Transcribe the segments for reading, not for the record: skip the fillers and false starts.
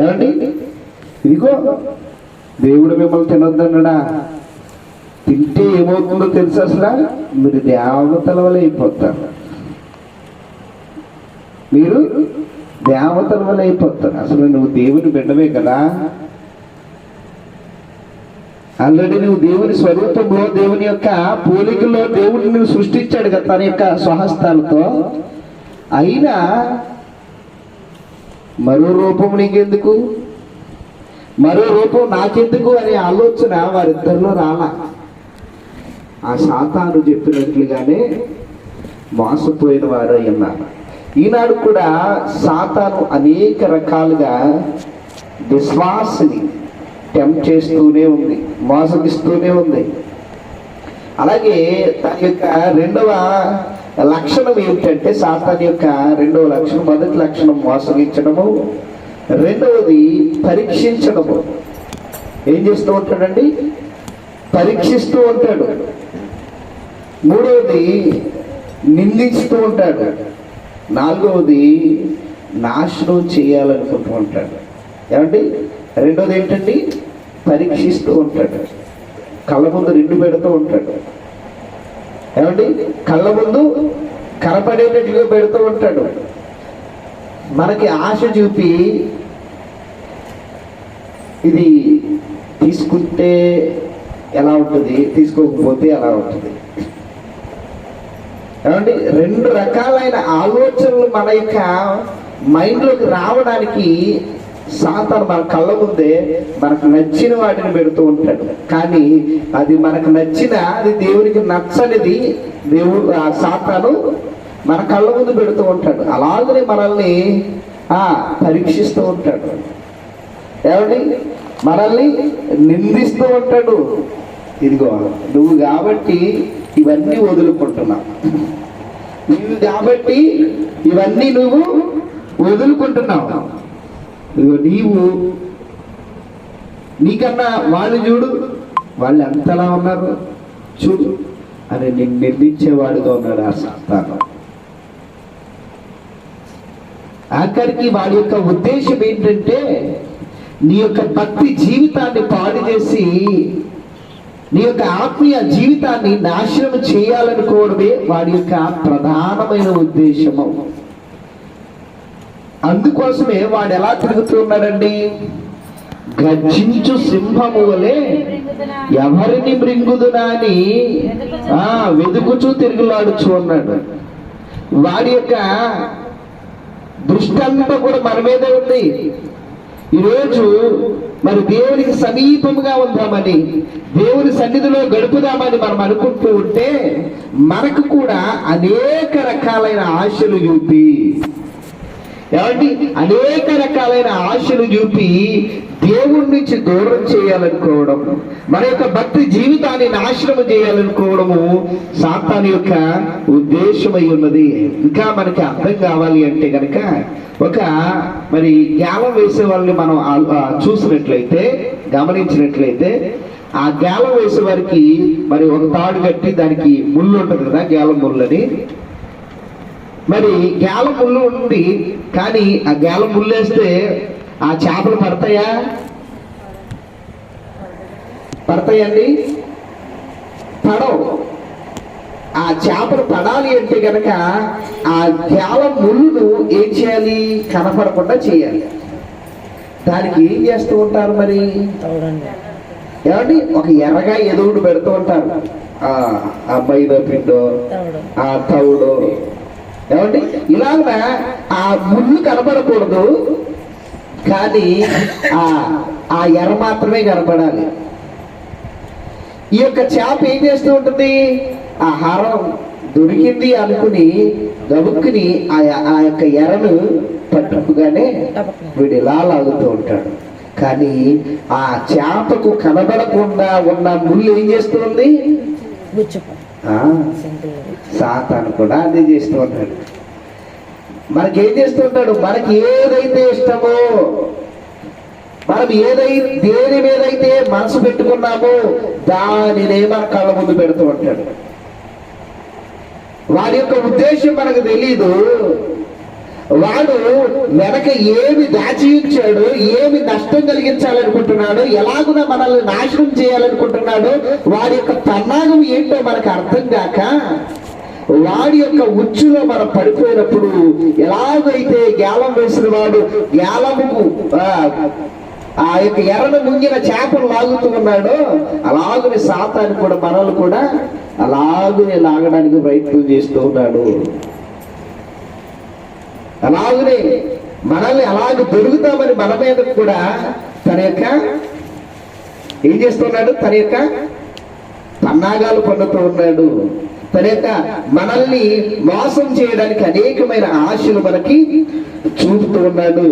ఏమండి, ఇదిగో దేవుడు మిమ్మల్ని తినొద్దన్నాడా? తింటే ఏమవుతుందో తెలుసు అసలు? మీరు దేవతల వల్ల అయిపోతారు. మీరు దేవతల వల్ల అయిపోతారు. అసలు నువ్వు దేవుని బిడ్డవే కదా. ఆల్రెడీ నువ్వు దేవుని స్వరూపంలో, దేవుని యొక్క పోలికలో దేవుడిని నువ్వు సృష్టించాడు కదా తన యొక్క స్వహస్తాలతో. అయినా మరో రూపం నీకెందుకు, మరో రూపం నాకెందుకు అనే ఆలోచన వారిద్దరిలో రాలా. ఆ సాతాను చెప్పినట్లుగానే మోసపోయిన వారు ఉన్నారు. ఈనాడు కూడా సాతాను అనేక రకాలుగా విశ్వాసిని టెంప్ట్ చేస్తూనే ఉంది, మోసగిస్తూనే ఉంది. అలాగే దాని యొక్క రెండవ లక్షణం ఏమిటంటే, సాతాను యొక్క రెండవ లక్షణం, మొదటి లక్షణం మోసగించడము, రెండవది పరీక్షించడము. ఏం చేస్తూ ఉంటాడండి? పరీక్షిస్తూ ఉంటాడు. మూడవది నిందిస్తూ ఉంటాడు. నాలుగవది నాశనం చేయాలనుకుంటూ ఉంటాడు. ఏమండి, రెండోది ఏంటండి? పరీక్షిస్తూ ఉంటాడు. కళ్ళ ముందు రెండు పెడుతూ ఉంటాడు. ఏమండి, కళ్ళ ముందు కనపడేటట్టుగా పెడుతూ ఉంటాడు. మనకి ఆశ చూపి ఇది తీసుకుంటే ఎలా ఉంటుంది, తీసుకోకపోతే ఎలా ఉంటుంది. ఏమండి, రెండు రకాలైన ఆలోచనలు మన యొక్క మైండ్లోకి రావడానికి సాతాను మన కళ్ళ ముందే మనకు నచ్చిన వాటిని పెడుతూ ఉంటాడు. కానీ అది మనకు నచ్చిన, అది దేవునికి నచ్చనిది దేవుడు ఆ సాతాను మన కళ్ళ ముందు పెడుతూ ఉంటాడు. అలాగనే మనల్ని పరీక్షిస్తూ ఉంటాడు. ఏమండి, మనల్ని నిందిస్తూ ఉంటాడు. ఇదిగో నువ్వు కాబట్టి ఇవన్నీ వదులుకుంటున్నావు, నువ్వు కాబట్టి ఇవన్నీ నువ్వు వదులుకుంటున్నావు. ఇదిగో నీకన్నా వాళ్ళు చూడు, వాళ్ళు ఎంతలా ఉన్నారు చూడు అని నిన్ను నిందించేవాడుగా ఉన్నాడు ఆ సాతాను. ఆఖరికి వాడి యొక్క ఉద్దేశం ఏంటంటే, నీ యొక్క భక్తి జీవితాన్ని పాడు చేసి నీ యొక్క ఆత్మీయ జీవితాన్ని నాశనం చేయాలనుకోవడమే వాడి యొక్క ప్రధానమైన ఉద్దేశము. అందుకోసమే వాడు ఎలా తిరుగుతున్నాడండి? గర్జించు సింహము వలె ఎవరిని మృంగుదునా అని వెతుకుచూ తిరుగులాడుచు ఉన్నాడు. వాడి యొక్క దృష్టి అంతా కూడా మన మీదే ఉంది. ఈరోజు మరి దేవునికి సమీపంగా ఉందామని, దేవుని సన్నిధిలో గడుపుదామని మనం అనుకుంటూ ఉంటే, మనకు కూడా అనేక రకాలైన ఆశలు చూపి, ఏమండి, అనేక రకాలైన ఆశలు చూపి దేవుడి నుంచి దూరం చేయాలనుకోవడం, మన యొక్క భక్తి జీవితాన్ని నాశనం చేయాలనుకోవడము సాతాను యొక్క ఉద్దేశమై ఉన్నది. ఇంకా మనకి అర్థం కావాలి అంటే కనుక, ఒక మరి గ్యాలం వేసే వాళ్ళని మనం చూసినట్లయితే, గమనించినట్లయితే, ఆ గ్యాలం వేసే వారికి మరి ఒక తాడు కట్టి దానికి ముళ్ళు ఉంటుంది కదా, గ్యాలం ముళ్ళని. మరి గ్యాలం ముళ్ళు ఉంది, కానీ ఆ గ్యాలం ముళ్ళు వేస్తే ఆ చేపలు పడతాయండి? పడవు. ఆ చేపలు పడాలి అంటే కనుక ఆ గ్యాలం ముళ్ళును ఏం చేయాలి? కనపడకుండా చేయాలి. దానికి ఏం చేస్తూ ఉంటారు మరి? ఏమండి, ఒక ఎర్రగా ఎదుగుడు పెడుతూ ఉంటారు. ఆ మైదా పిండో, ఆ తౌడో, ఏమండి, ఇలాగ ఆ ముళ్ళు కనపడకూడదు, కానీ ఆ ఎర్ర మాత్రమే కనపడాలి. ఈ యొక్క చేప ఏం చేస్తూ ఉంటుంది? ఆహారం దొరికింది అనుకుని గబుక్కుని ఆ యొక్క ఎర్రను పట్టుకుగానే వీడు ఇలా లాగుతూ ఉంటాడు. కానీ ఆ చేపకు కనబడకుండా ఉన్న ముళ్ళు ఏం చేస్తుంది? సాతాను కూడా అదే చేస్తూ ఉంటాడు. మనకేం చేస్తూ ఉంటాడు? మనకి ఏదైతే ఇష్టమో, మనం దేని మీదైతే మనసు పెట్టుకున్నామో దానినే మన కళ్ళ ముందు పెడుతూ ఉంటాడు. వాడి యొక్క ఉద్దేశం మనకు తెలీదు. వాడు వెనక ఏమి దాచి ఉంచాడు, ఏమి నష్టం కలిగించాలనుకుంటున్నాడు, ఎలాగున మనల్ని నాశనం చేయాలనుకుంటున్నాడు, వాడి యొక్క పన్నాగం ఏంటో మనకు అర్థం కాక వాడి యొక్క ఉచ్చులో మనం పడిపోయినప్పుడు ఎలాగైతే గేలం వేసిన వాడు గేలముకు ఆ యొక్క ఎర్రను ముంగిన చేపలు లాగుతూ ఉన్నాడో అలాగనే సాతాను కూడా మనల్ని కూడా అలాగనే లాగడానికి ప్రయత్నం చేస్తూ ఉన్నాడు. అలాగనే మనల్ని అలాగే దొరుకుతామని మన మీద కూడా తన యొక్క ఏం చేస్తున్నాడు, తన యొక్క పన్నాగాలు పన్నుతూ ఉన్నాడు. తన యొక్క మనల్ని మోసం చేయడానికి అనేకమైన ఆశలు మనకి చూపుతూ ఉన్నాడు.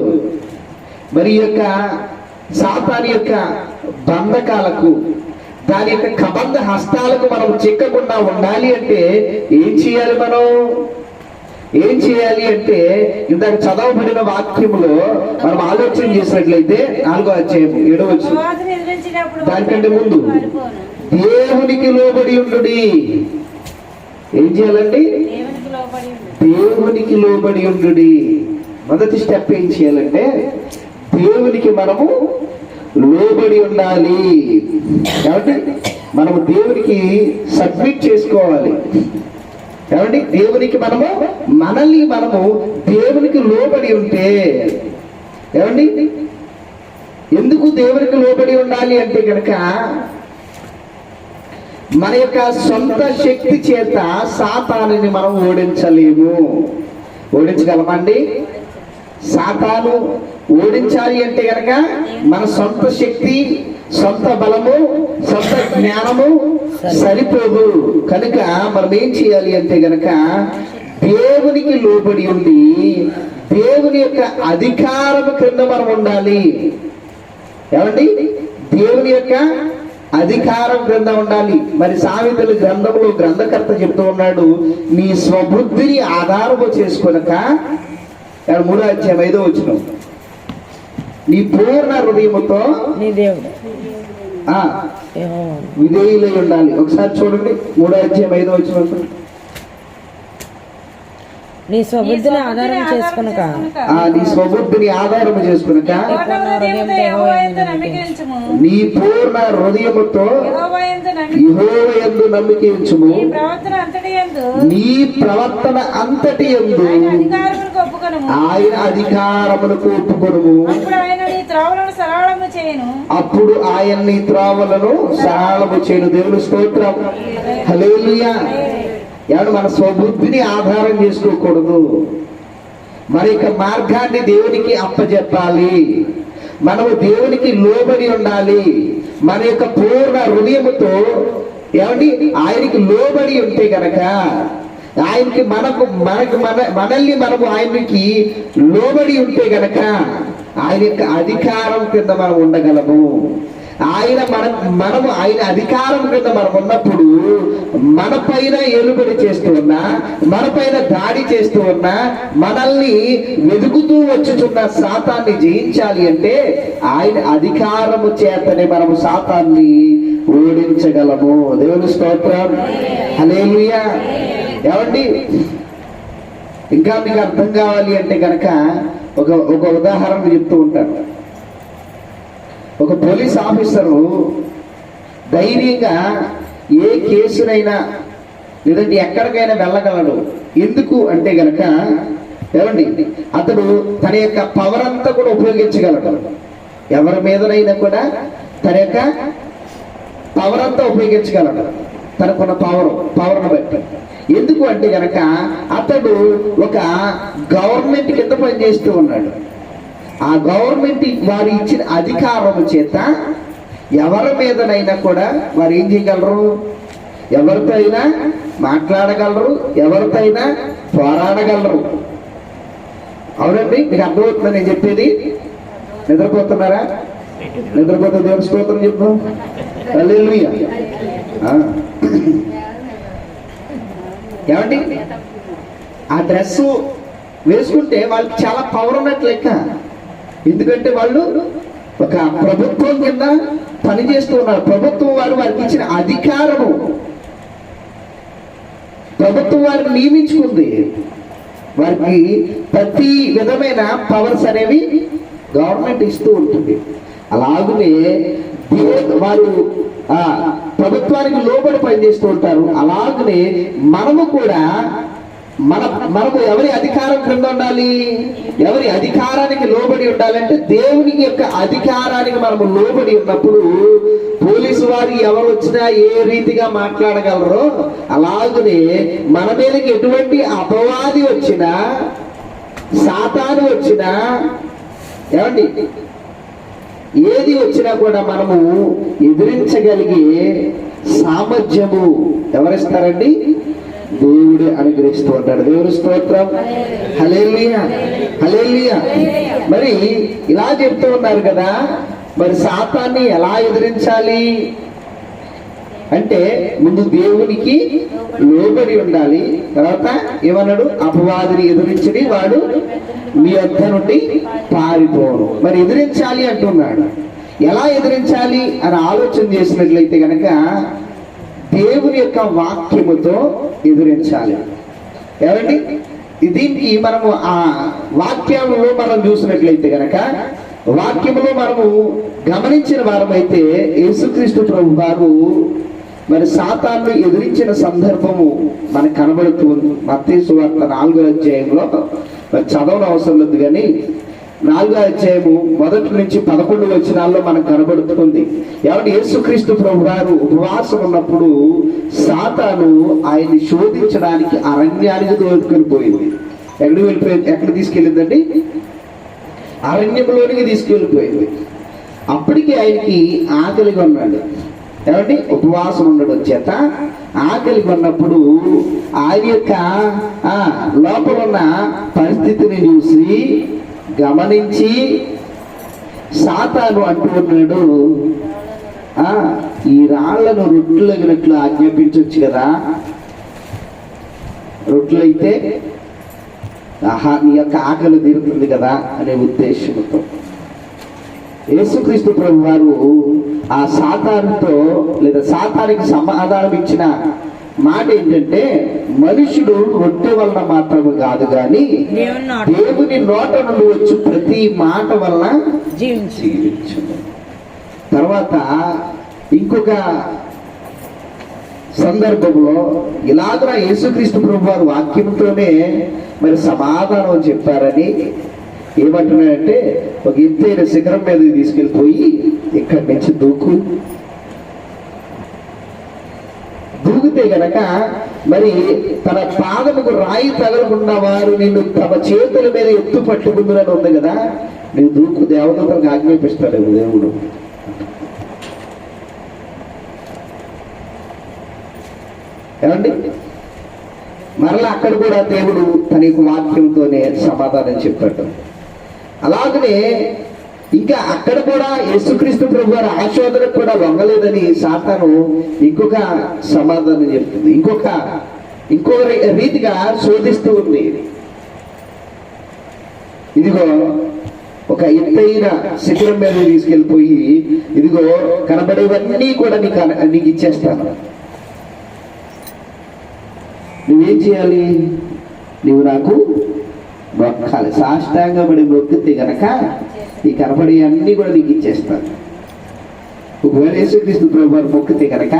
మరి యొక్క సాతాను యొక్క బంధకాలకు, దాని యొక్క కబంధ హస్తాలకు మనం చిక్కకుండా ఉండాలి అంటే ఏం చేయాలి? ఏం చేయాలి అంటే ఇందాక చదవబడిన వాక్యములో మనం ఆలోచన చేసినట్లయితే 4వ అధ్యాయం 7వ వచనం, దానికంటే ముందు దేవునికి లోబడి ఉండుడి. ఏం చేయాలండి? దేవునికి లోబడి ఉండుడి. మొదటి స్టెప్ ఏం చేయాలంటే దేవునికి మనము లోబడి ఉండాలి. కాబట్టి మనము దేవునికి సబ్మిట్ చేసుకోవాలి. కాబట్టి దేవునికి మనల్ని దేవునికి లోబడి ఉంటే, ఏమండి ఎందుకు దేవునికి లోబడి ఉండాలి అంటే కనుక మన యొక్క సొంత శక్తి చేత సాతానుని మనం ఓడించలేము. ఓడించగలమండి? సాతాను ఓడించాలి అంటే కనుక మన సొంత శక్తి, సొంత బలము, సొంత జ్ఞానము సరిపోదు. కనుక మనం ఏం చేయాలి అంటే కనుక దేవునికి లోబడి ఉండి దేవుని యొక్క అధికారము క్రింద మనం ఉండాలి. ఏమండి? దేవుని యొక్క అధికారం క్రింద ఉండాలి. మరి సామెతల గ్రంథంలో గ్రంథకర్త చెప్తూ ఉన్నాడు, నీ స్వబుద్ధిని ఆధారము చేసుకొనక, 3వ అధ్యాయం 5వ వచనం, నీ పూర్ణ హృదయముతో నీ దేవుడు విధేయులై ఉండాలి. ఒకసారి చూడండి 3వ అధ్యాయం 5వ వచనం, నీ స్వబుద్ధిని ఆధారం చేసుకొనక, నీ స్వబుద్ధిని ఆధారం చేసుకొనక, నీ పూర్ణ హృదయముతో యెహోవా యందు నమ్మిక ఉంచుము, నీ ప్రవర్తన అంతటి యందు ఆయన అధికారములకు ఒప్పుకొనుము, అప్పుడు ఆయన నీ త్రోవలను సరళము చేయను. దేవుని స్తోత్రం, హల్లెలూయా. ఎవడు మన స్వబుద్ధిని ఆధారం చేసుకోకూడదు. మన యొక్క మార్గాన్ని దేవునికి అప్పచెప్పాలి. మనము దేవునికి లోబడి ఉండాలి. మన యొక్క పూర్ణ హృదయముతో ఏమండి ఆయనకి లోబడి ఉంటే గనక, ఆయనకి మనల్ని మనము ఆయనకి లోబడి ఉంటే గనక ఆయన యొక్క అధికారం కింద మనం ఉండగలము. మనము ఆయన అధికారం కింద మనం ఉన్నప్పుడు మన పైన ఏలుబడి చేస్తూ ఉన్నా, మన పైన దాడి చేస్తూ ఉన్నా, మనల్ని వెతుకుతూ వచ్చుచున్న సాతాన్ని జయించాలి అంటే ఆయన అధికారము చేతనే మనము సాతాన్ని ఓడించగలము. దేవుని స్తోత్రం, హల్లెలూయా. ఏమండి ఇంకా మీకు అర్థం కావాలి అంటే కనుక ఒక ఉదాహరణ చెప్తూ ఉంటాను. ఒక పోలీస్ ఆఫీసరు ధైర్యంగా ఏ కేసునైనా లేదంటే ఎక్కడికైనా వెళ్ళగలడు. ఎందుకు అంటే గనక ఏమండి అతడు తన యొక్క పవర్ అంతా కూడా ఉపయోగించగలడు. ఎవరి మీదనైనా కూడా తన యొక్క పవర్ అంతా ఉపయోగించగలడు, తనకున్న పవర్ను బట్టి. ఎందుకు అంటే గనక అతడు ఒక గవర్నమెంట్ కింద పనిచేస్తూ ఉన్నాడు. ఆ గవర్నమెంట్ వారు ఇచ్చిన అధికారము చేత ఎవరి మీదనైనా కూడా వారు ఏం చేయగలరు? ఎవరితో అయినా మాట్లాడగలరు, ఎవరితో అయినా పోరాడగలరు. అవునండి, మీకు అర్థమవుతుందా నేను చెప్పేది? నిద్రపోతున్నారా? నిద్రపోతే దేవుని స్తోత్రం చెప్పు, హల్లెలూయా. ఏమండి ఆ డ్రెస్ వేసుకుంటే వాళ్ళకి చాలా పవర్ ఉన్నట్లు లెక్క. ఎందుకంటే వాళ్ళు ఒక ప్రభుత్వం కింద పనిచేస్తూ ఉన్నారు. ప్రభుత్వం వారికి ఇచ్చిన అధికారము ప్రభుత్వం వారిని నియమించుకుంది. వారికి ప్రతి విధమైన పవర్స్ అనేవి గవర్నమెంట్ ఇస్తూ ఉంటుంది. అలాగనే వారు ప్రభుత్వానికి లోబడి పనిచేస్తూ ఉంటారు. అలాగనే మనము కూడా మనము ఎవరి అధికారం క్రింద ఉండాలి? ఎవరి అధికారానికి లోబడి ఉండాలంటే దేవుని యొక్క అధికారానికి మనము లోబడి ఉన్నప్పుడు పోలీసు వారు ఎవరు వచ్చినా ఏ రీతిగా మాట్లాడగలరో అలాగనే మన మీదకి ఎటువంటి అపవాది వచ్చినా, సాతాను వచ్చినా, ఏమండి ఏది వచ్చినా కూడా మనము ఎదిరించగలిగే సామర్థ్యము ఎవరిస్తారండి? దేవుడే అనుగ్రహిస్తూ ఉంటాడు. దేవుని స్తోత్రం. హల్లెలూయా, హల్లెలూయా. మరి ఇలా చెప్తూ ఉన్నారు కదా, మరి సాతాన్ని ఎలా ఎదిరించాలి అంటే ముందు దేవునికి లోబడి ఉండాలి. తర్వాత ఏమన్నాడు? అపవాదిని ఎదిరించని వాడు మీ వద్ద నుండి పారిపోను. మరి ఎదిరించాలి అంటున్నాడు. ఎలా ఎదిరించాలి అని ఆలోచన చేసినట్లయితే కనుక దేవుని యొక్క వాక్యముతో ఎదిరించాలి. ఏమండి దీనికి మనము ఆ వాక్యంలో మనం చూసినట్లయితే కనుక వాక్యములో మనము గమనించిన వారమైతే యేసుక్రీస్తు ప్రభు వారు మరి సాతాను ఎదిరించిన సందర్భము మనకు కనబడుతుంది. మత్తయి సువార్త 4వ అధ్యాయంలో మరి చదవడం అవసరం లేదు, కానీ 4వ అధ్యాయము 1 నుంచి 11 వచనాల్లో మనకు కనబడుతుంది. ఎవరి యేసుక్రీస్తు ప్రభు వారు ఉపవాసం ఉన్నప్పుడు సాతాను ఆయన్ని శోధించడానికి అరణ్యానికి దోచుకొని పోయింది. ఎక్కడ తీసుకెళ్ళిందండి? అరణ్యంలోనికి తీసుకెళ్ళిపోయింది. అప్పటికి ఆయనకి ఆకలిగా ఉన్నాడు. ఏమండి ఉపవాసం ఉండడం చేత ఆకలిగా ఉన్నప్పుడు ఆయన యొక్క లోపల ఉన్న పరిస్థితిని చూసి గమనించి సాతాను అంటూ ఉన్నాడు, ఈ రాళ్లను రొట్టెలగినట్లు ఆజ్ఞాపించవచ్చు కదా, రొట్టెలైతే నీ యొక్క ఆకలి తీరుతుంది కదా అనే ఉద్దేశంతో యేసుక్రీస్తు ప్రభు వారు ఆ సాతానుతో లేదా సాతానికి సమాధానం ఇచ్చిన మాట ఏంటంటే, మనుషుడు రొట్టె వలన మాత్రమే కాదు కానీ దేవుని నోట నుండి వచ్చి ప్రతి మాట వలన జీవించు. తర్వాత ఇంకొక సందర్భంలో ఇలాగ యేసుక్రీస్తు ప్రభు వారు వాక్యంతోనే మరి సమాధానం చెప్పారని ఏమంటున్నాడంటే, ఒక ఎత్తైన శిఖరం మీద తీసుకెళ్ళిపోయి ఇక్కడి నుంచి దూకితే గనక మరి తన పాదముకు రాయి తగలకుండా వారు నిన్ను తమ చేతుల మీద ఎత్తు పట్టుకుందని ఉంది కదా, నువ్వు దూకు, దేవతలకు ఆజ్ఞాపిస్తాడు దేవుడు. ఏమండి మరలా అక్కడ కూడా దేవుడు తన యొక్క వాక్యంతోనే సమాధానం చెప్పాడు. అలాగనే ఇంకా అక్కడ కూడా యేసుక్రీస్తు ప్రభు వారి ఆశోధనకు కూడా లొంగలేదని సాతాను ఇంకొక సమాధానం చెప్తుంది. ఇంకొక రీతిగా శోధిస్తూ ఉంది. ఇదిగో ఒక ఎత్తైన శిఖరం మీద తీసుకెళ్ళిపోయి ఇదిగో కనబడేవన్నీ కూడా నీకు ఇచ్చేస్తాను, నువ్వేం చేయాలి? నువ్వు నాకు మొక్కాలి, సాష్టాంగపడి మొక్కితే గనక ఈ కనపడే అన్నీ కూడా నీకు ఇచ్చేస్తాను. ఒకవేళ యేసుక్రీస్తు ప్రభు వారు మొక్కితే కనుక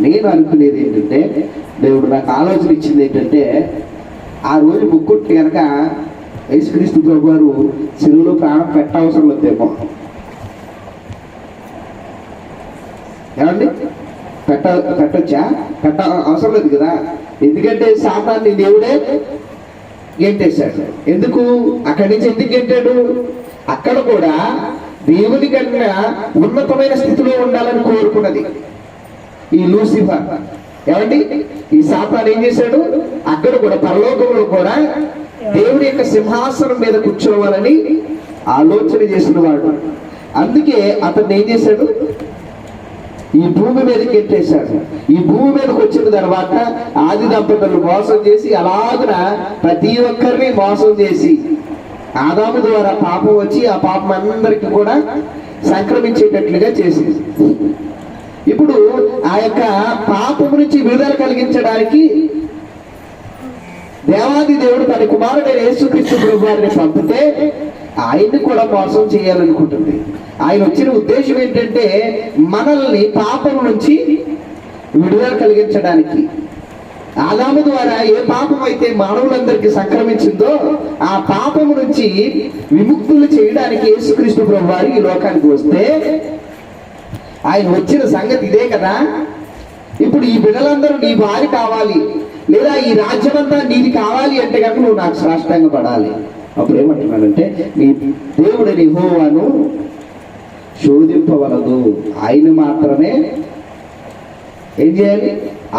నేను అనుకునేది ఏంటంటే, దేవుడు నాకు ఆలోచన ఇచ్చింది ఏంటంటే, ఆ రోజు మొక్కుంటే కనుక యేసుక్రీస్తు ప్రభు వారు సిలువలో ప్రాణం పెట్టవసరం లేదేమో. ఏమండి పెట్టొచ్చా? పెట్ట అవసరం లేదు కదా, ఎందుకంటే సాతాన్ని దేవుడే గెంటేశాడు. ఎందుకు? అక్కడి నుంచి ఎందుకు గెంటాడు? అక్కడ కూడా దేవుని కన్నా ఉన్నతమైన స్థితిలో ఉండాలని కోరుకున్నది ఈ లూసిఫర్. ఏమండి ఈ సాతాను ఏం చేశాడు? అక్కడ కూడా పరలోకంలో కూడా దేవుని యొక్క సింహాసనం మీద కూర్చోవాలని ఆలోచన చేసిన వాడు. అందుకే అతన్ని ఏం చేశాడు? ఈ భూమి మీదకి ఎత్తేశాడు. ఈ భూమి మీదకి వచ్చిన తర్వాత ఆది దంపతులను మోసం చేసి అలాగున ప్రతి ఒక్కరిని మోసం చేసి ఆదాము ద్వారా పాపం వచ్చి ఆ పాపం అందరికీ కూడా సంక్రమించేటట్లుగా చేసింది. ఇప్పుడు ఆ యొక్క పాపం నుంచి విడుదల కలిగించడానికి దేవాది దేవుడు తన కుమారుడైన యేసుక్రీస్తు ప్రభు వారిని పంపితే ఆయన్ని కూడా మోసం చేయాలనుకుంటుంది. ఆయన వచ్చిన ఉద్దేశం ఏంటంటే మనల్ని పాపం నుంచి విడుదల కలిగించడానికి. ఆదాము ద్వారా ఏ పాపం అయితే మానవులందరికీ సంక్రమించిందో ఆ పాపము నుంచి విముక్తులు చేయడానికి యేసుక్రీస్తు ప్రభు వారు ఈ లోకానికి వస్తే ఆయన వచ్చిన సంగతి ఇదే కదా. ఇప్పుడు ఈ బిడ్డలందరూ నీ వారి కావాలి, లేదా ఈ రాజ్యమంతా నీది కావాలి అంటే కనుక నువ్వు నాకు సాష్టాంగ పడాలి. అప్పుడు ఏమంటున్నాడంటే నీ దేవుడిని యెహోవాను శోధింపవలదు, ఆయన మాత్రమే ఏం చేయాలి,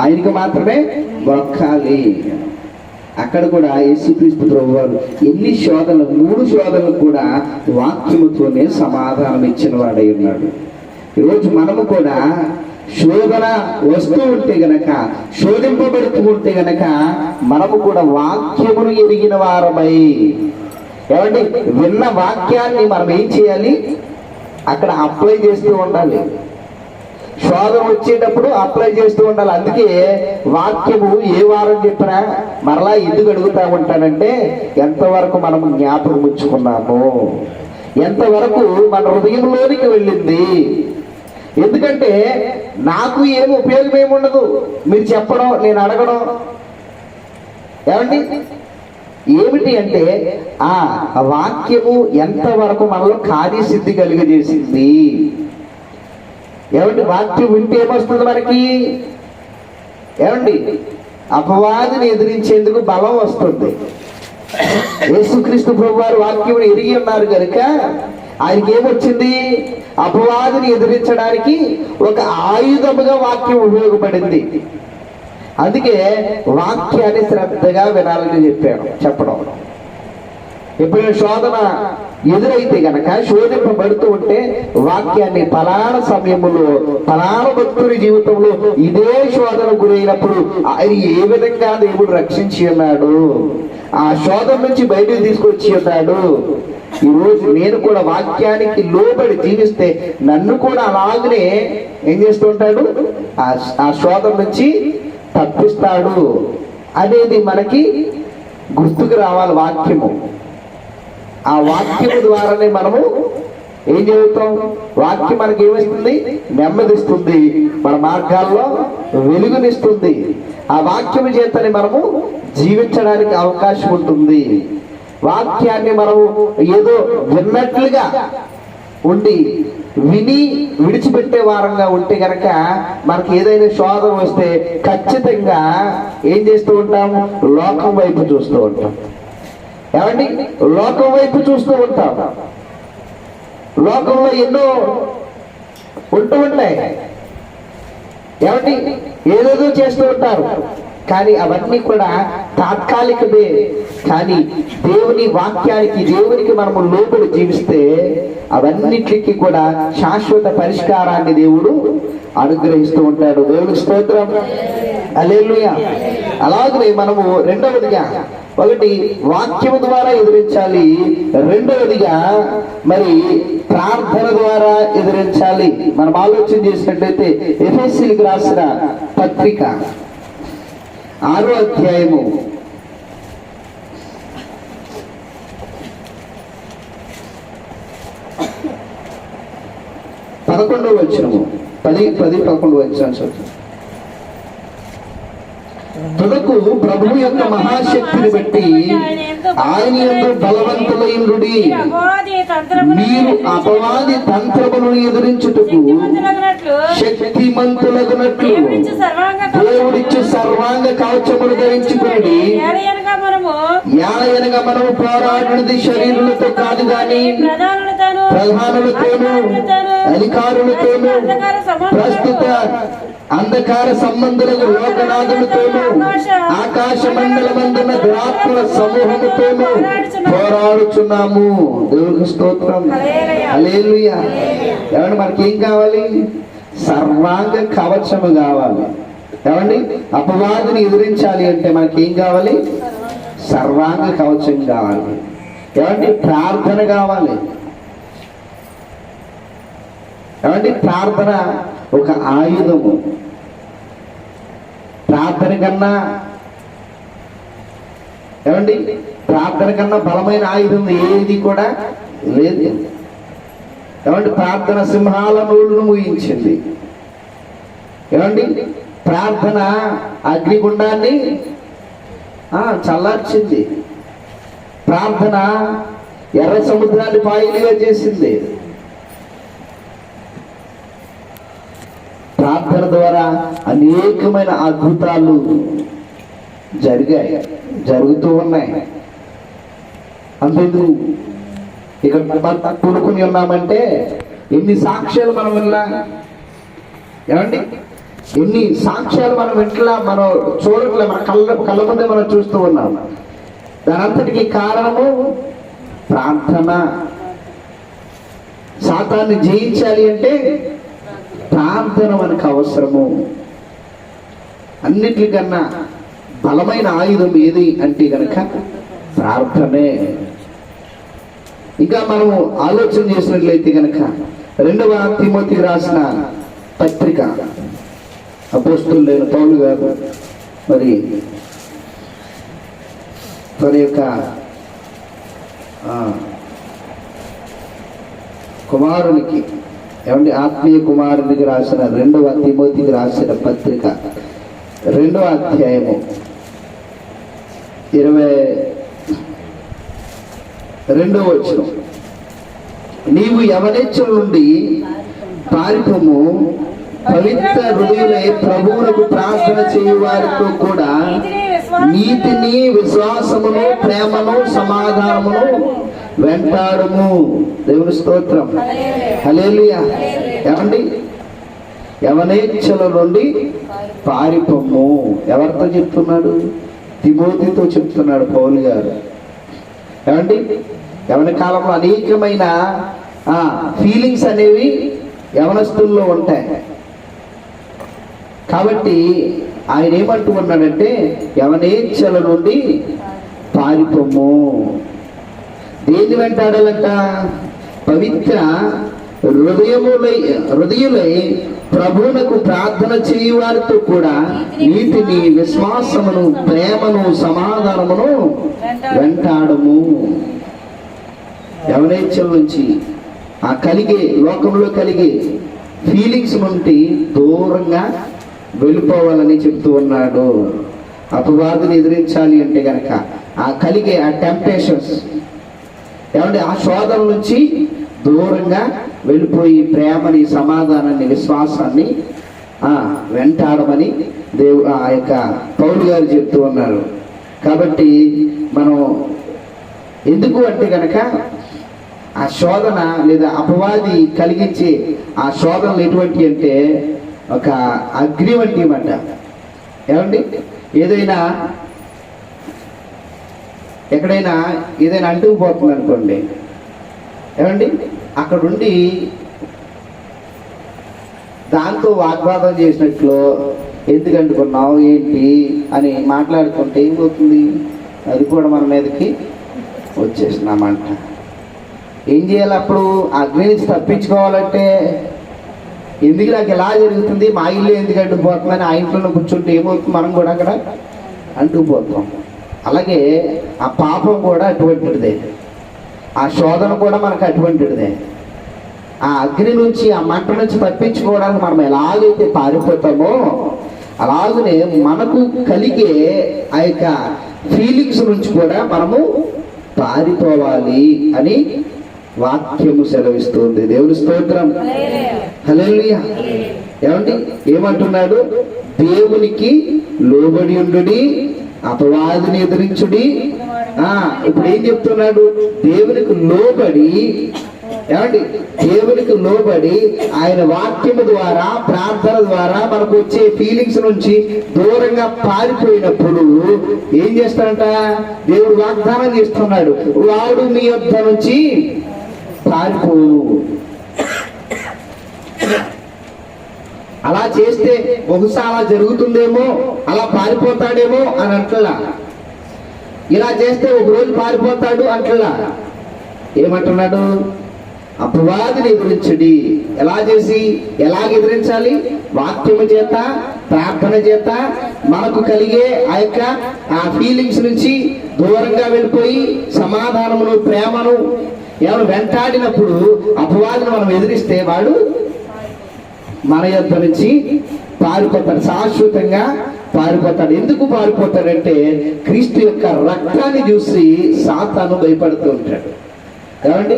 ఆయనకు మాత్రమే మొక్కాలి. అక్కడ కూడా యేసుక్రీస్తు ప్రభు వారు ఎన్ని శోధనలు, 3 శోధనలు కూడా వాక్యముతోనే సమాధానం ఇచ్చిన వాడై ఉన్నాడు. ఈరోజు మనము కూడా శోధన వస్తూ ఉంటే గనక, శోధింపబడుతూ ఉంటే గనక మనము కూడా వాక్యమును ఎరిగిన వారమై, ఏమండి, విన్న వాక్యాన్ని మనం ఏం చేయాలి, అక్కడ అప్లై చేస్తూ ఉండాలి. శోధన వచ్చేటప్పుడు అప్లై చేస్తూ ఉండాలి. అందుకే వాక్యము ఏ వారం చెప్పినా మరలా ఎందుకు అడుగుతా ఉంటానంటే ఎంతవరకు మనం జ్ఞాపకం ఉంచుకున్నాము, ఎంతవరకు మన హృదయంలోనికి వెళ్ళింది. ఎందుకంటే నాకు ఏమి ఉపయోగం ఏముండదు మీరు చెప్పడం, నేను అడగడం. ఏమండి, ఏమిటి అంటే ఆ వాక్యము ఎంతవరకు మనలో కార్యసిద్ధి కలిగజేసింది. ఏమండి, వాక్యం వింటే ఏమొస్తుంది మనకి, ఏమండి, అపవాదిని ఎదిరించేందుకు బలం వస్తుంది. యేసుక్రీస్తు ప్రభు వారు వాక్యం ఎరిగి ఉన్నారు కనుక ఆయనకి ఏమొచ్చింది, అపవాదిని ఎదిరించడానికి ఒక ఆయుధముగా వాక్యం ఉపయోగపడింది. అందుకే వాక్యాన్ని శ్రద్ధగా వినాలని చెప్పడం. ఎప్పుడైనా శోధన ఎదురైతే గనక, శోధింపబడుతూ ఉంటే వాక్యాన్ని ఫలానా సమయంలో, ఫలానా భక్తుడి జీవితంలో ఇదే శోధన గురైనప్పుడు ఆయన ఏ విధంగా దేవుడు రక్షించి ఉన్నాడు, ఆ శోధన నుంచి బయటకు తీసుకొచ్చి ఉన్నాడు. ఈరోజు నేను కూడా వాక్యానికి లోబడి జీవిస్తే నన్ను కూడా అలాగనే ఏం చేస్తూ ఉంటాడు, ఆ శోధన నుంచి తప్పిస్తాడు అనేది మనకి గుర్తుకు రావాలి. వాక్యము, ఆ వాక్యము ద్వారానే మనము ఏం చెబుతాం, వాక్యం మనకి ఏమిస్తుంది, నెమ్మదిస్తుంది, మన మార్గాల్లో వెలుగునిస్తుంది. ఆ వాక్యము చేతని మనము జీవించడానికి అవకాశం ఉంటుంది. వాక్యాన్ని మనము ఏదో విన్నట్లుగా ఉండి విని విడిచిపెట్టే వారంగా ఉంటే గనక మనకి ఏదైనా శోధన వస్తే ఖచ్చితంగా ఏం చేస్తూ ఉంటాము, లోకం వైపు చూస్తూ ఉంటాం. ఏమండి, లోకం వైపు చూస్తూ ఉంటాం. లోకంలో ఎన్నో ఉంటూ ఉంటాయి. ఏమండి, ఏదేదో చేస్తూ ఉంటారు, కానీ అవన్నీ కూడా తాత్కాలికమే. కానీ దేవుని వాక్యానికి, దేవునికి మనము లోబడి జీవిస్తే అవన్నిటికీ కూడా శాశ్వత పరిష్కారాన్ని దేవుడు అనుగ్రహిస్తూ ఉంటాడు. దేవునికి స్తోత్రం, హల్లెలూయా. అలాగే మనము రెండవదిగా, ఒకటి వాక్యము ద్వారా ఎదిరించాలి, రెండవదిగా మరి ప్రార్థన ద్వారా ఎదిరించాలి. మనం ఆలోచన చేసినట్లయితే ఎఫెసీయులకు రాసిన పత్రిక 6వ అధ్యాయము 11వ వచనము, 10-11 వచనాలు. తుదకు ప్రభు యొక్క మహాశక్తిని బట్టి ఆయన యందు బలవంతులైనరుడి, మీరు అపవాది తంత్రములను ఎదిరించుటకు శక్తిమంతులగునట్లు దేవుడిచ్చు సర్వాంగ కవచములు ధరించుకుని, యాలయనగా మనము పోరాడినది శరీరులతో కాదు గాని ప్రధానులతోనూ అధికారులతోనూ ప్రస్తుత అంధకార సంబంధులకు లోకనాథులతోనూ ఆకాశ మండలమందున్న దురాత్మల సమూహముతోనూ పోరాడుచున్నాము. దేవునికి స్తోత్రం, హల్లెలూయా. ఏమండి, మనకి ఏం కావాలి, సర్వాంగ కవచము కావాలి. ఏమండి, అపవాదిని ఎదిరించాలి అంటే మనకి ఏం కావాలి, సర్వాంగ కవచం కావాలి. ఏమండి, ప్రార్థన కావాలి. ఏమండి, ప్రార్థన ఒక ఆయుధము. ప్రార్థన కన్నా ఏమండి, ప్రార్థన కన్నా బలమైన ఆయుధం ఏది కూడా లేదు. ఏమండి, ప్రార్థన సింహాల నోళ్ళను మూయించింది. ఏమండి, ప్రార్థన అగ్నిగుండాన్ని చల్లార్చింది. ప్రార్థన ఎర్ర సముద్రాన్ని పాయలుగా చేసింది. ప్రార్థన ద్వారా అనేకమైన అద్భుతాలు జరిగాయి, జరుగుతూ ఉన్నాయి. అంతేందుకు ఇక్కడ కొనుక్కుని ఉన్నామంటే ఎన్ని సాక్ష్యాలు మనం వినలా? ఏమండి, ఎన్ని సాక్ష్యాలు మనం వింటలా, మనం చూడట్లే, మన కళ్ళ ముందే మనం చూస్తూ ఉన్నాం. దానంతటికి కారణము ప్రార్థన. సాతాన్ని జయించాలి అంటే ప్రార్థన మనకు అవసరము. అన్నిటికన్నా బలమైన ఆయుధం ఏది అంటే కనుక ప్రార్థనే. ఇంకా మనము ఆలోచన చేసినట్లయితే కనుక 2వ తిమోతికి రాసిన పత్రిక, అపోస్తలుడైన పౌలు గారు మరి తన యొక్క కుమారునికి, ఏమంటే ఆత్మీయ కుమారునికి రాసిన 2వ తిమోతికి రాసిన పత్రిక 2వ అధ్యాయము 22వ వచనం, నీవు యవనేచ్ఛల నుండి పారిపోము, పవిత్ర హృదయులై ప్రభువునకు ప్రార్థన చేయు వారితో కూడా నీతిని, విశ్వాసమును, ప్రేమను, సమాధానమును వెంటాడుము. దేవుని స్తోత్రం, హల్లెలూయా. ఏమండి, యవనేచ్ఛల నుండి పారిపోము. ఎవరితో చెప్తున్నాడు? తిమోతితో చెప్తున్నాడు పౌలు గారు. ఏమండి, యవన కాలంలో అనేకమైన ఫీలింగ్స్ అనేవి యవనస్తుల్లో ఉంటాయి. కాబట్టి ఆయన ఏమంటూ ఉన్నాడంటే యవనేచ్ఛల నుండి పారిపోము. దేన్ని వెంటాడాలంట? పవిత్ర హృదయులై ప్రభువునకు ప్రార్థన చేయు వారితో కూడా నీతిని, విశ్వాసమును, ప్రేమను, సమాధానమును వెంటాడము. యవనేచ్ఛల నుంచి కలిగే లోకంలో కలిగే ఫీలింగ్స్ నుండి దూరంగా వెళ్ళిపోవాలని చెప్తూ ఉన్నాడు. అపవాదిని ఎదిరించాలి అంటే కనుక కలిగే టెంప్టేషన్స్, ఏమంటే ఆ శోధన నుంచి దూరంగా వెళ్ళిపోయి ప్రేమని, సమాధానాన్ని, విశ్వాసాన్ని వెంటాడమని దేవుడు ఆ యొక్క పౌలు గారు చెప్తూ ఉన్నారు. కాబట్టి మనం ఎందుకు అంటే కనుక ఆ శోధన లేదా అపవాది కలిగించే ఆ శోధనలు ఎటువంటి అంటే ఒక అగ్ని వంటి మాట. ఏమండి, ఎక్కడైనా ఏదైనా అంటుకుపోతుంది అనుకోండి, ఏమండి, అక్కడుండి దాంతో వాగ్వాదం చేసినట్లు ఎందుకు అంటుకున్నావు ఏంటి అని మాట్లాడుకుంటే ఏమవుతుంది? అది కూడా మన మీదకి వచ్చేసినామంట. ఏం చేయాలి అప్పుడు? అగ్ని నుంచి తప్పించుకోవాలంటే ఎందుకు నాకు ఎలా జరుగుతుంది, మా ఇల్లు ఎందుకు అంటుకుపోతుందని ఆ ఇంట్లో కూర్చుంటే ఏమవుతుంది? మనం కూడా అక్కడ అంటుకుపోతాం. అలాగే ఆ పాపం కూడా అటువంటిదే, ఆ శోధన కూడా మనకు అటువంటిదే. ఆ అగ్ని నుంచి, ఆ మంట నుంచి తప్పించుకోవడానికి మనం ఎలాగైతే పారిపోతామో అలాగనే మనకు కలిగే ఆ యొక్క ఫీలింగ్స్ నుంచి కూడా మనము పారిపోవాలి అని వాక్యము సెలవిస్తుంది. దేవుని స్తోత్రం, హల్లెలూయా. ఏమండి, ఏమంటున్నాడు? దేవునికి లోబడి ఉండుడి, అపవాదిని ఎదిరించుడి. ఇప్పుడు ఏం చెప్తున్నాడు? దేవునికి లోబడి, ఏమండి, దేవునికి లోబడి ఆయన వాక్యము ద్వారా, ప్రార్థన ద్వారా మనకు వచ్చే ఫీలింగ్స్ నుంచి దూరంగా పారిపోయినప్పుడు ఏం చేస్తాడంట? దేవుడు వాగ్దానం చేస్తున్నాడు, వాడు మీ యొద్ద నుంచి పారిపో. అలా చేస్తే బహుశా అలా జరుగుతుందేమో, అలా పారిపోతాడేమో అని అంటలా. ఇలా చేస్తే ఒక రోజు పారిపోతాడు అంటలా. ఏమంటున్నాడు? అపవాదిని ఎదిరించడి. ఎలా చేసి, ఎలాగ ఎదిరించాలి? వాక్యము చేత, ప్రార్థన చేత మనకు కలిగే ఆ ఫీలింగ్స్ నుంచి దూరంగా వెళ్ళిపోయి సమాధానమును, ప్రేమను ఎవరు వెంటాడినప్పుడు అపవాదిని మనం ఎదిరిస్తే వాడు మన యొద్ద నుంచి పారిపోతాడు, శాశ్వతంగా పారిపోతాడు. ఎందుకు పారిపోతాడంటే క్రీస్తు యొక్క రక్తాన్ని చూసి సాతాను భయపడుతూ ఉంటాడు. ఏమండి,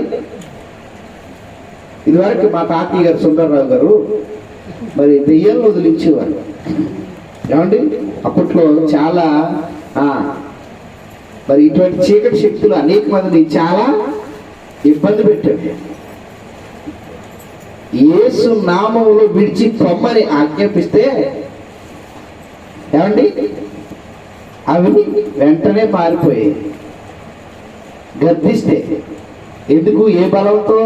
ఇదివరకు మా తాతయ్య గారు సుందరరావు గారు మరి దెయ్యాలను వదిలించేవారు. ఏమండి, అప్పట్లో చాలా మరి ఇటువంటి చీకటి శక్తులు అనేక మందిని చాలా ఇబ్బంది పెట్టాడు. యేసు నామములో విడిచి పొమ్మని ఆజ్ఞాపిస్తే ఏమండి అవి వెంటనే పారిపోయాయి. గద్దిస్తే ఎందుకు, ఏ బలంతో?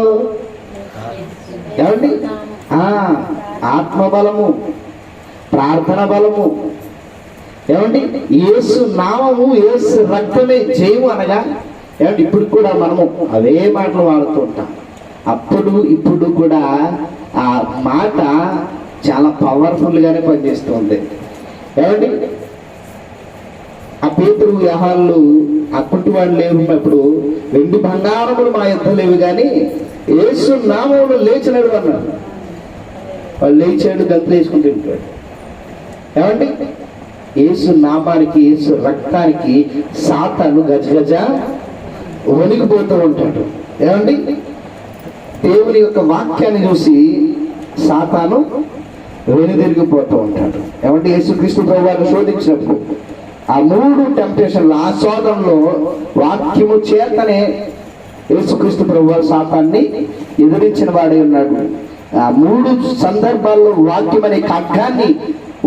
ఏమండి ఆత్మబలము, ప్రార్థన బలము. ఏమండి యేసు నామము, యేసు రక్తమే జయము అనగా ఏమండి ఇప్పుడు కూడా మనము అవే మాటలు వాడుతూ ఉంటాం. అప్పుడు ఇప్పుడు కూడా ఆ మాట చాలా పవర్ఫుల్ గానే పనిచేస్తుంది. ఏమండి ఆ పేతురు యోహానులు అప్పటి వాళ్ళు లేవున్నప్పుడు వెండి బంగారములు మా యుద్ధ లేవు కానీ యేసు నామములో లేచినాడు అన్నాడు. వాళ్ళు లేచాడు, గంతులు వేసుకుంటూ ఉంటాడు. ఏమండి యేసు నామానికి, యేసు రక్తానికి సాతాను గజగజ వణికిపోతూ ఉంటాడు. ఏమండి దేవుని యొక్క వాక్యాన్ని చూసి సాతాను వెనుదిరిగిపోతూ ఉంటాడు. ఏమంటే యేసుక్రీస్తు ప్రభువును శోధించినప్పుడు ఆ 3 టెంప్టేషన్లు, ఆ శోధనలో వాక్యము చేతనే యేసుక్రీస్తు ప్రభువు సాతాన్ని ఎదిరించిన వాడే ఉన్నాడు. ఆ 3 సందర్భాల్లో వాక్యం అనే ఖడ్గాన్ని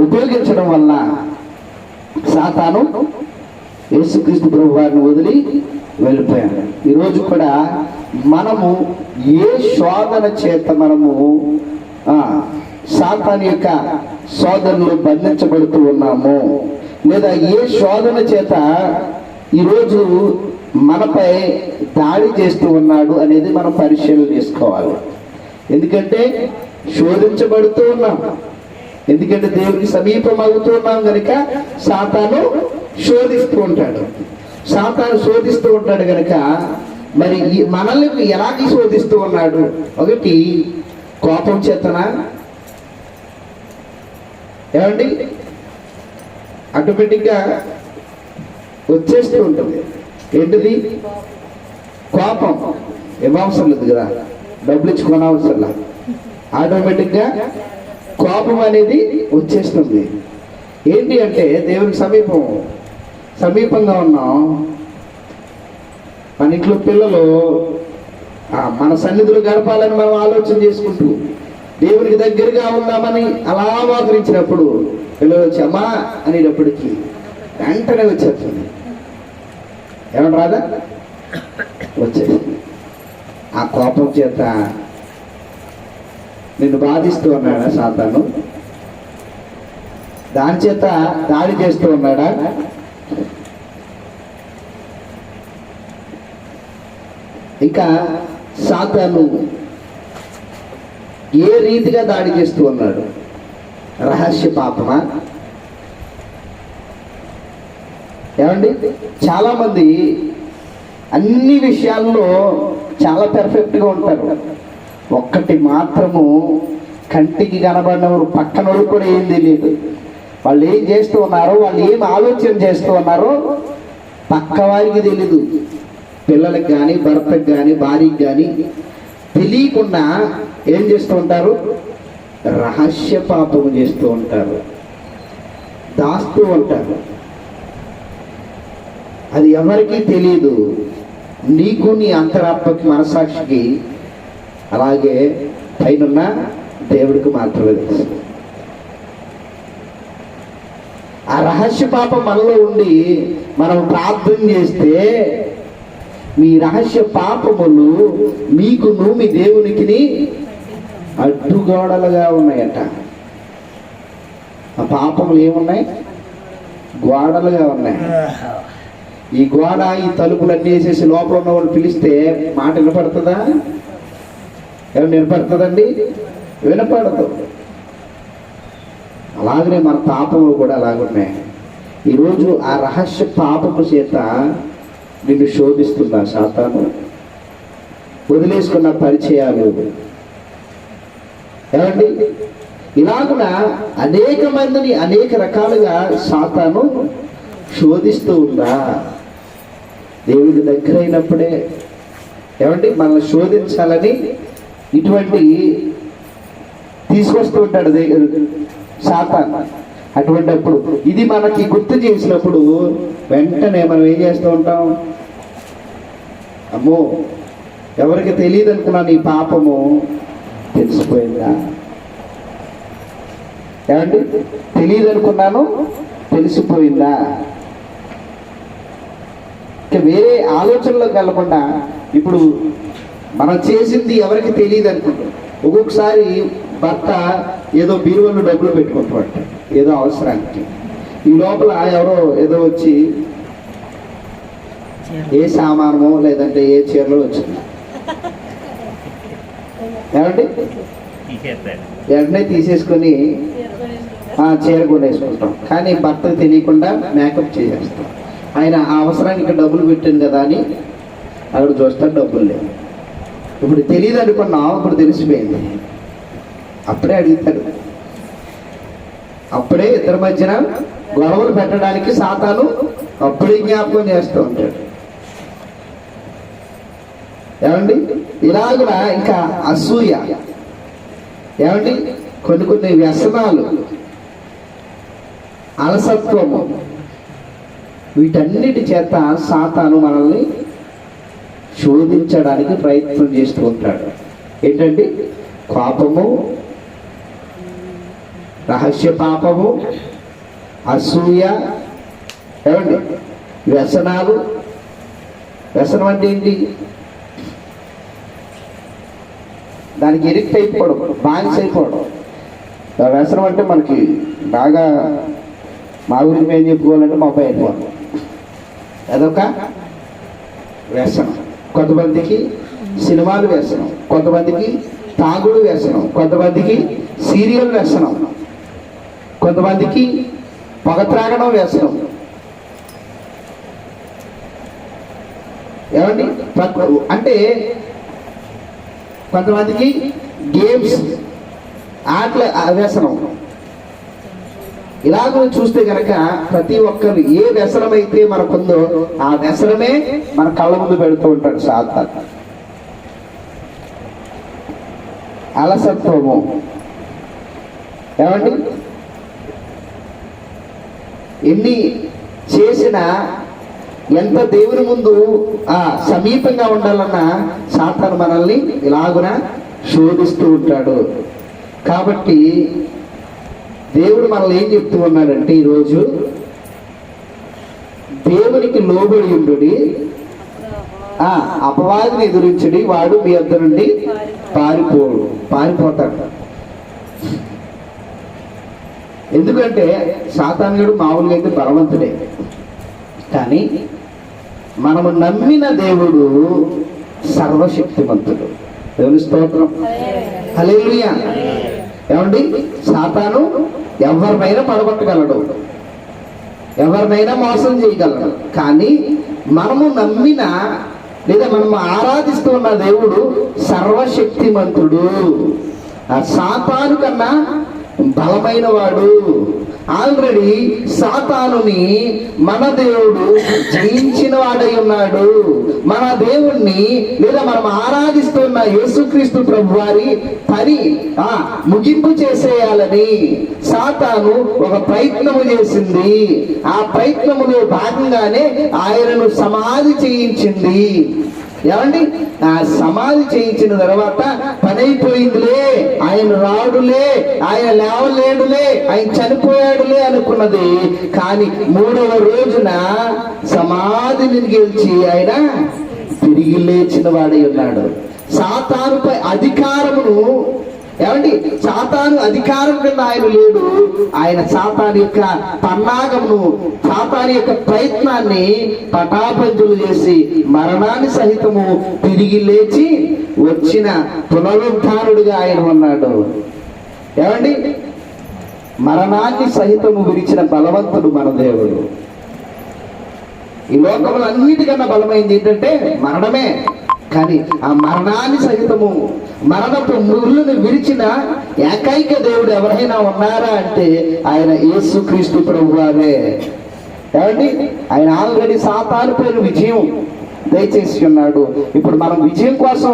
ఉపయోగించడం వల్ల సాతాను యేసుక్రీస్తు ప్రభు వారిని వదిలి వెళ్ళిపోయాడు. ఈరోజు కూడా మనము ఏ శోధన చేత మనము సాతాను యొక్క శోధనలు బంధించబడుతూ ఉన్నాము, లేదా ఏ శోధన చేత ఈరోజు మనపై దాడి చేస్తూ ఉన్నాడు అనేది మనం పరిశీలన చేసుకోవాలి. ఎందుకంటే శోధించబడుతూ ఉన్నాం, ఎందుకంటే దేవునికి సమీపం అవుతూ ఉన్నాం కనుక సాతాను శోధిస్తూ ఉంటాడు. సాతాను శోధిస్తూ ఉంటాడు కనుక మరి మనల్ని ఎలాగే శోధిస్తూ ఉన్నాడు? ఒకటి కోపం చేతనా? ఏమండి ఆటోమేటిక్గా వచ్చేస్తూ ఉంటుంది. ఏంటిది? కోపం. ఇవ్వవసరం లేదు కదా, డబ్బులు ఇచ్చి కొనవసరంలా, ఆటోమేటిక్గా కోపం అనేది వచ్చేస్తుంది. ఏంటి అంటే దేవునికి సమీపంగా ఉన్నాం. మన ఇంట్లో పిల్లలు మన సన్నిధులు గడపాలని మనం ఆలోచన చేసుకుంటూ దేవునికి దగ్గరగా ఉందామని అలా మోకరించినప్పుడు పిల్లలు వచ్చి అమ్మా అనేటప్పటికీ వెంటనే వచ్చేస్తుంది. ఏమన్నా రాదా? వచ్చేస్తుంది. ఆ కోపం చేత నిన్ను బాధిస్తూ ఉన్నాడా సాతాను? దాని చేత దాడి చేస్తూ ఉన్నాడా? ఇంకా సాతాను ఏ రీతిగా దాడి చేస్తూ ఉన్నాడు? రహస్య పాపమా? ఏమండి చాలా మంది అన్ని విషయాల్లో చాలా పెర్ఫెక్ట్గా ఉంటారు. ఒక్కటి మాత్రము కంటికి కనబడినవారు పక్కనోడు కూడా ఏం తెలియదు. వాళ్ళు ఏం చేస్తూ ఉన్నారో, వాళ్ళు ఏం ఆలోచన చేస్తూ ఉన్నారో పక్క వారికి తెలీదు. పిల్లలకు కానీ, భర్తకు కానీ, భార్యకి కానీ తెలియకుండా ఏం చేస్తూ ఉంటారు? రహస్య పాపము చేస్తూ ఉంటారు, దాస్తూ ఉంటారు. అది ఎవరికీ తెలియదు. నీకు, నీ అంతరాత్మకి, మనసాక్షికి, అలాగే పైనున్న దేవుడికి మాత్రమే తెలుసు. ఆ రహస్య పాపం మనలో ఉండి మనం ప్రార్థన చేస్తే మీ రహస్య పాపములు మీకును మీ దేవునికి అడ్డుగోడలుగా ఉన్నాయట. ఆ పాపములు ఏమున్నాయి? గోడలుగా ఉన్నాయి. ఈ గోడ, ఈ తలుపులన్నీ వేసేసి లోపల ఉన్న వాళ్ళు పిలిస్తే మాట వినపడుతుందా? ఏమన్నా వినపడుతుందండి? వినపడదు. అలాగనే మన పాపములు కూడా అలాగున్నాయి. ఈరోజు ఆ రహస్య పాపము చేత నిన్ను శోధిస్తుందా సాతాను? వదిలేసుకున్న పరిచయాలు ఏమండి, ఇలాగున అనేక మందిని అనేక రకాలుగా సాతాను శోధిస్తూ ఉందా? దేవుడి దగ్గర అయినప్పుడే ఏమండి మనల్ని శోధించాలని ఇటువంటి తీసుకొస్తూ ఉంటాడు సాతాను. అటువంటిప్పుడు ఇది మనకి గుర్తు చేసినప్పుడు వెంటనే మనం ఏం చేస్తూ ఉంటాం? అమ్మో, ఎవరికి తెలియదు అనుకున్నా నీ పాపము తెలిసిపోయిందా? ఏమండి, తెలియదు అనుకున్నాను తెలిసిపోయిందా? ఇంకా వేరే ఆలోచనలోకి వెళ్ళకుండా ఇప్పుడు మనం చేసింది ఎవరికి తెలియదు అనుకుంటాం. ఒక్కొక్కసారి భర్త ఏదో బీరువాలో డబ్బులు పెట్టుకుంటాడు ఏదో అవసరానికి, ఈ లోపల ఎవరో ఏదో వచ్చి ఏ సామానమో లేదంటే ఏ చీరలో వచ్చింది ఏమండి వెంటనే తీసేసుకొని చీర కొనేసుకుంటాం. కానీ భర్తకు తెలియకుండా మేకప్ చేసేస్తాం. ఆయన ఆ అవసరానికి డబ్బులు పెట్టాను కదా అని అక్కడ చూస్తాడు, డబ్బులు లేవు. ఇప్పుడు తెలియదు అనుకున్నాం, ఇప్పుడు తెలిసిపోయింది. అప్పుడే అడుగుతాడు. అప్పుడే ఇద్దరి మధ్యన గొడవలు పెట్టడానికి సాతాను అప్పుడే జ్ఞాపకం చేస్తూ ఉంటాడు. ఏమండి, ఇలాగున ఇంకా అసూయ, ఏమండి కొన్ని కొన్ని వ్యసనాలు, అలసత్వము, వీటన్నిటి చేత సాతాను మనల్ని శోధించడానికి ప్రయత్నం చేస్తూ ఉంటాడు. ఏంటండి? కోపము, రహస్య పాపము, అసూయ, ఏమండి వ్యసనాలు. వ్యసనం అంటే ఏంటి? దానికి ఎడిక్ట్ అయిపోవడం, బానిస అయిపోవడం. వ్యసనం అంటే మనకి బాగా మా గురించి ఏం చెప్పుకోవాలంటే మొబైల్ అయిపోవడం, అదొక వ్యసనం. కొంతమందికి సినిమాలు వ్యసనం, కొంతమందికి తాగుడు వ్యసనం, కొంతమందికి సీరియల్ వ్యసనం, కొంతమందికి పొగ త్రాగడం వ్యసనం. ఏమండి, అంటే కొంతమందికి గేమ్స్ ఆటల వ్యసనం. ఇలాగ చూస్తే కనుక ప్రతి ఒక్కరు ఏ వ్యసనం అయితే మనకుందో ఆ వ్యసనమే మన కళ్ళ ముందు పెడుతూ ఉంటాడు సాతాను. అలసత్వము, ఏమండి ఎన్ని చేసినా ఎంత దేవుని ముందు సమీపంగా ఉండాలన్నా సాతాను మనల్ని ఇలాగున శోధిస్తూ ఉంటాడు. కాబట్టి దేవుడు మనల్ని ఏం చెప్తూ ఉన్నాడంటే ఈరోజు దేవునికి లోబడి ఉండుడి, అపవాదిని ఎదురించడి, వాడు మీ వద్ద నుండి పారిపోతాడు. ఎందుకంటే సాతానుడు మామూలుగా అయితే బలవంతుడే, కానీ మనము నమ్మిన దేవుడు సర్వశక్తిమంతుడు. దేవుని స్తోత్రం, హల్లెలూయా. ఏమండి, సాతాను ఎవరినైనా పడగొట్టగలడు, ఎవరినైనా మోసం చేయగలడు. కానీ మనము నమ్మిన లేదా మనము ఆరాధిస్తున్న దేవుడు సర్వశక్తిమంతుడు, సాతాను కన్నా బలమైన వాడు. ఆల్రెడీ సాతానుని మన దేవుడు జయించిన వాడై ఉన్నాడు. మన దేవుణ్ణి లేదా మనం ఆరాధిస్తున్న యేసుక్రీస్తు ప్రభు వారి పని ముగింపు చేసేయాలని సాతాను ఒక ప్రయత్నము చేసింది. ఆ ప్రయత్నములో భాగంగానే ఆయనను సమాధి చేయించింది. ఏమండి, ఆ సమాధి చేయించిన తర్వాత పని అయిపోయిందిలే, ఆయన రాడులే, ఆయన లేవలేడులే, ఆయన చనిపోయాడులే అనుకున్నది. కానీ 3వ రోజున సమాధిని గెలిచి ఆయన తిరిగి లేచిన వాడై ఉన్నాడు. సాతానుపై అధికారమును, ఏమండి సాతాను అధికారం కింద ఆయన లేడు. ఆయన సాతాను యొక్క పన్నాగమును, సాతాను యొక్క ప్రయత్నాన్ని పటాపంచులు చేసి మరణాన్ని సహితము తిరిగి లేచి వచ్చిన పునరుద్ధానుడిగా ఆయన ఉన్నాడు. ఏమండి, మరణాన్ని సహితము విరిచిన బలవంతుడు మన దేవుడు. ఈ లోకంలో అన్నిటికన్నా బలమైంది ఏంటంటే మరణమే. కానీ ఆ మరణాన్ని సహితము, మరణపు ముళ్ళను విరిచిన ఏకైక దేవుడు ఎవరైనా ఉన్నారా అంటే ఆయన యేసుక్రీస్తు ప్రభువారే. ఏమండి, ఆయన ఆల్రెడీ సాతాను పేరు విజయం దయచేసి ఉన్నాడు. ఇప్పుడు మనం విజయం కోసం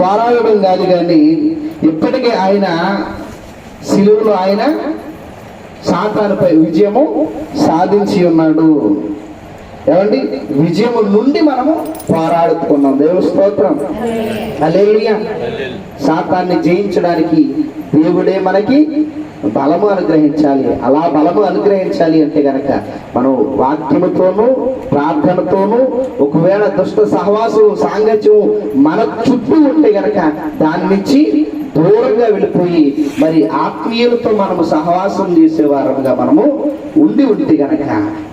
పోరాడడం కాదు, కానీ ఇప్పటికే ఆయన సిలువలో ఆయన సాతానుపై విజయము సాధించి ఉన్నాడు. ఏమండి, విజయము నుండి మనము పోరాడుతున్నాం. దేవుని స్తోత్రం, హల్లెలూయా. సాతాన్ని జయించడానికి దేవుడే మనకి బలము అనుగ్రహించాలి. అలా బలము అనుగ్రహించాలి అంటే గనక మనం వాక్యముతోనూ ప్రార్థనతోనూ, ఒకవేళ దుష్ట సహవాసం సాంగత్యం మన చుట్టూ ఉంటే గనక దాని నుంచి దూరంగా వెళ్ళిపోయి మరి ఆత్మీయులతో మనము సహవాసం చేసేవారముగా మనము ఉంటే గనక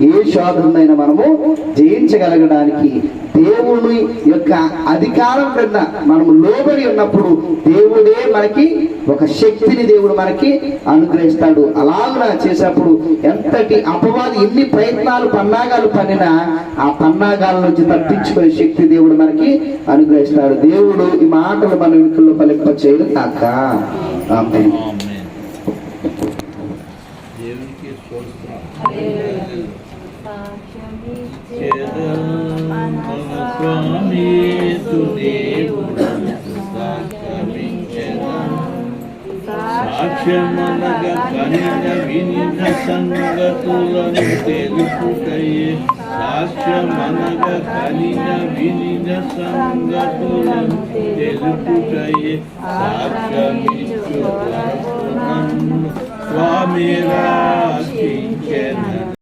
ఏ శోధనైనా మనము జయించగలగడానికి దేవుని యొక్క అధికారం క్రింద మనము లోబడి ఉన్నప్పుడు దేవుడే మనకి ఒక శక్తిని దేవుడు మనకి అనుగ్రహిస్తాడు. అలాగా చేసేప్పుడు ఎంతటి అపవాది ఎన్ని ప్రయత్నాలు పన్నాగాలు పన్నినా ఆ పన్నాగాల నుంచి తప్పించుకునే శక్తి దేవుడు మనకి అనుగ్రహిస్తాడు. దేవుడు ఈ మాటలు మన వెనుకల్లో ఫలింప చేయడు కాక. ఆమేన్. సాక్ష్యమనగా కనిన వినిన సంగతులను తెలుపుటయే, సాక్ష్యమనగా కనిన వినిన సంగతులను తెలుపుటయే, సాక్ష్యమిచ్చు నన్ను స్వామి రక్షించెను.